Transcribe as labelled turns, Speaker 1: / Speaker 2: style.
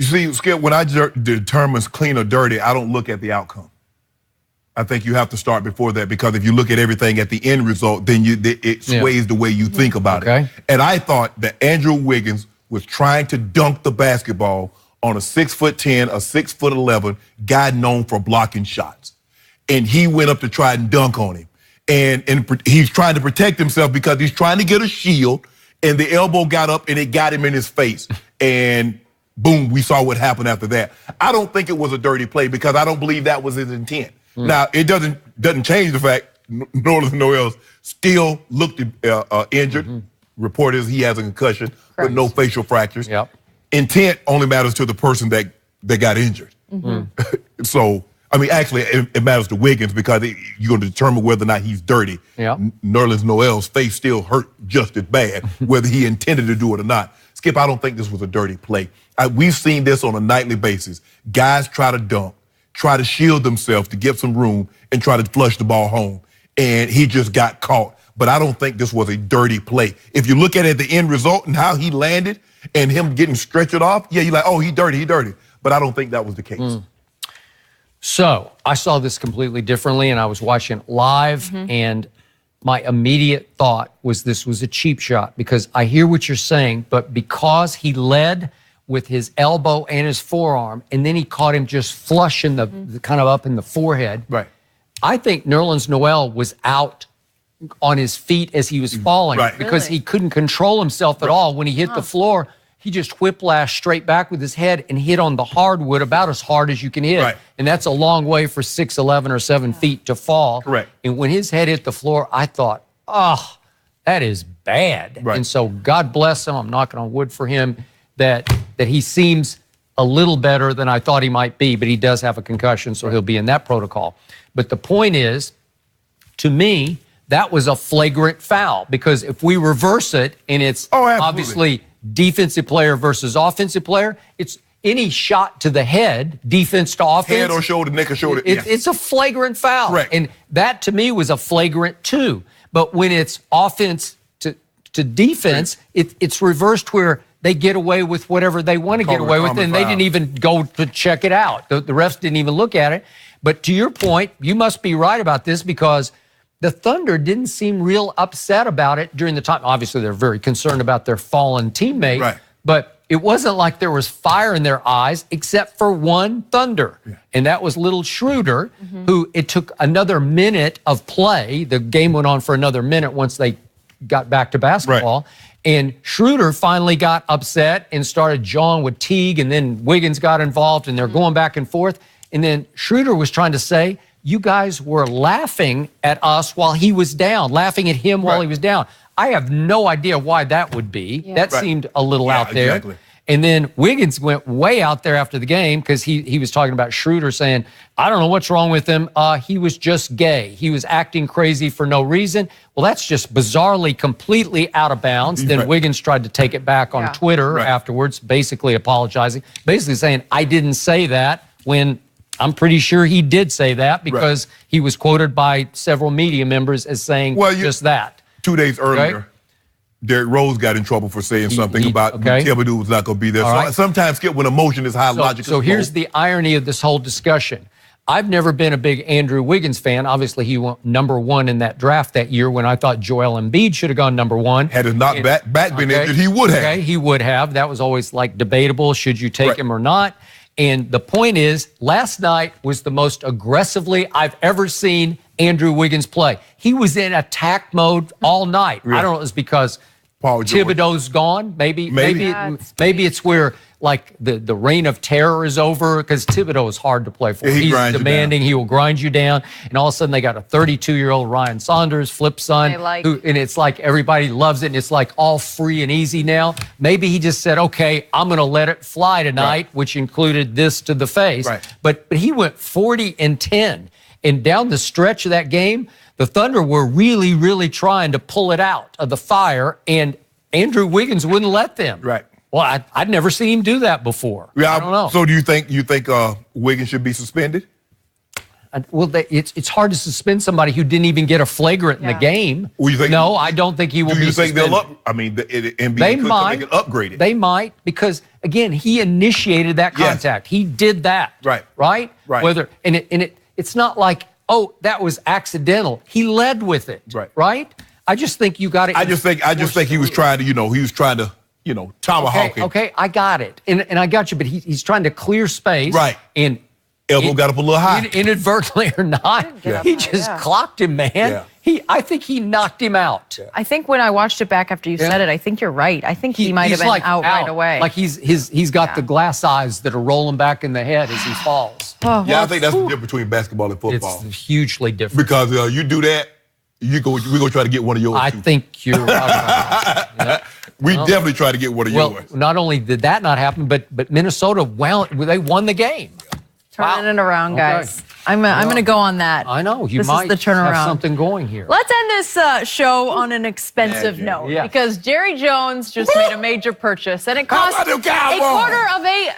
Speaker 1: You see, Skip, when I determine clean or dirty, I don't look at the outcome. I think you have to start before that, because if you look at everything at the end result, then it sways the way you think about it. And I thought that Andrew Wiggins was trying to dunk the basketball on a 6'10", a 6'11" guy known for blocking shots. And he went up to try and dunk on him. And he's trying to protect himself because he's trying to get a shield, and the elbow got up and it got him in his face. And boom, we saw what happened after that. I don't think it was a dirty play because I don't believe that was his intent. Now, it doesn't change the fact Nerlens Noel still looked injured. Report is he has a concussion, but no facial fractures. Intent only matters to the person that got injured. So, I mean, actually, it matters to Wiggins because you're going to determine whether or not he's dirty. Nerlens Noel's face still hurt just as bad, whether he intended to do it or not. Skip, I don't think this was a dirty play. We've seen this on a nightly basis. Guys try to dunk, try to shield themselves to get some room, and try to flush the ball home. And he just got caught. But I don't think this was a dirty play. If you look at it, the end result and how he landed and him getting stretchered off, yeah, you're like, oh, he dirty. But I don't think that was the case.
Speaker 2: So I saw this completely differently, and I was watching it live, and my immediate thought was this was a cheap shot, because I hear what you're saying, but because he led with his elbow and his forearm, and then he caught him just flush in the kind of up in the forehead. I think Nerlens Noel was out on his feet as he was falling because he couldn't control himself at all. When he hit the floor, he just whiplashed straight back with his head and hit on the hardwood about as hard as you can hit. And that's a long way for 6'11" or 7 feet to fall. And when his head hit the floor, I thought, oh, that is bad. And so God bless him. I'm knocking on wood for him that he seems a little better than I thought he might be, but he does have a concussion, so he'll be in that protocol. But the point is, to me, that was a flagrant foul, because if we reverse it and it's obviously defensive player versus offensive player, it's any shot to the head, defense to offense.
Speaker 1: Head or shoulder, neck or shoulder.
Speaker 2: It's a flagrant foul. And that, to me, was a flagrant 2. But when it's offense to defense, it's reversed where they get away with whatever they want to get away with, and they didn't even go to check it out. The refs didn't even look at it. But to your point, you must be right about this, because the Thunder didn't seem real upset about it during the time. Obviously, they're very concerned about their fallen teammate, but it wasn't like there was fire in their eyes, except for one Thunder, and that was little Schroeder, who it took another minute of play. The game went on for another minute once they got back to basketball. And Schroeder finally got upset and started jawing with Teague, and then Wiggins got involved, and they're going back and forth. And then Schroeder was trying to say, you guys were laughing at us while he was down, laughing at him while he was down. I have no idea why that would be. That seemed a little out there. And then Wiggins went way out there after the game, because he was talking about Schroeder, saying, I don't know what's wrong with him. He was just gay. He was acting crazy for no reason. Well, that's just bizarrely, completely out of bounds. Then Wiggins tried to take it back on Twitter afterwards, basically apologizing, basically saying, I didn't say that, when I'm pretty sure he did say that, because he was quoted by several media members as saying just that.
Speaker 1: 2 days earlier, Derrick Rose got in trouble for saying something about Thibodeau was not going to be there. So sometimes, Skip, when emotion is high, logic is low.
Speaker 2: So here's the irony of this whole discussion. I've never been a big Andrew Wiggins fan. Obviously, he went #1 in that draft that year, when I thought Joel Embiid should have gone #1.
Speaker 1: Had his not back been injured, he would have.
Speaker 2: He would have. That was always like debatable. Should you take him or not? And the point is, last night was the most aggressively I've ever seen Andrew Wiggins play. He was in attack mode all night. I don't know if it's because Thibodeau's gone. Maybe it's where, like, the reign of terror is over, because Thibodeau is hard to play for. He's demanding. He will grind you down. And all of a sudden, they got a 32-year-old Ryan Saunders, flip son, and it's like everybody loves it, and it's like all free and easy now. Maybe he just said, okay, I'm going to let it fly tonight, which included this to the face. But he went 40 and 10. And down the stretch of that game, the Thunder were really, really trying to pull it out of the fire, and Andrew Wiggins wouldn't let them. Well, I'd never seen him do that before. I don't know.
Speaker 1: So do you think Wiggins should be suspended?
Speaker 2: Well, it's hard to suspend somebody who didn't even get a flagrant in the game.
Speaker 1: Well, you think,
Speaker 2: no, I don't think he will be suspended.
Speaker 1: Do you think they'll NBA could make it upgraded?
Speaker 2: They might, because again, he initiated that contact. He did that.
Speaker 1: Right.
Speaker 2: Right?
Speaker 1: Right.
Speaker 2: It's not like, oh, that was accidental. He led with it. Right? I just think you got it.
Speaker 1: I just think he was trying to, tomahawk him.
Speaker 2: Okay, I got it. And I got you, but he's trying to clear space.
Speaker 1: Right.
Speaker 2: And
Speaker 1: elbow got up a little high.
Speaker 2: Inadvertently or not, he just clocked him, man.
Speaker 1: Yeah.
Speaker 2: I think he knocked him out.
Speaker 3: Yeah. I think when I watched it back after you said it, I think you're right. I think he might have been out right away.
Speaker 2: Like he's got the glass eyes that are rolling back in the head as he falls.
Speaker 1: I think that's the difference between basketball and football.
Speaker 2: It's hugely different.
Speaker 1: Because you do that, we're going to try to get one of yours.
Speaker 2: I think you're right.
Speaker 1: We definitely try to get one of yours.
Speaker 2: Not only did that not happen, but Minnesota they won the game.
Speaker 3: Turning it around, guys. I'm going to go on that.
Speaker 2: I know.
Speaker 3: This is the turnaround.
Speaker 2: Have something going here.
Speaker 3: Let's end this show on an expensive note because Jerry Jones just made a major purchase, and it cost a quarter of a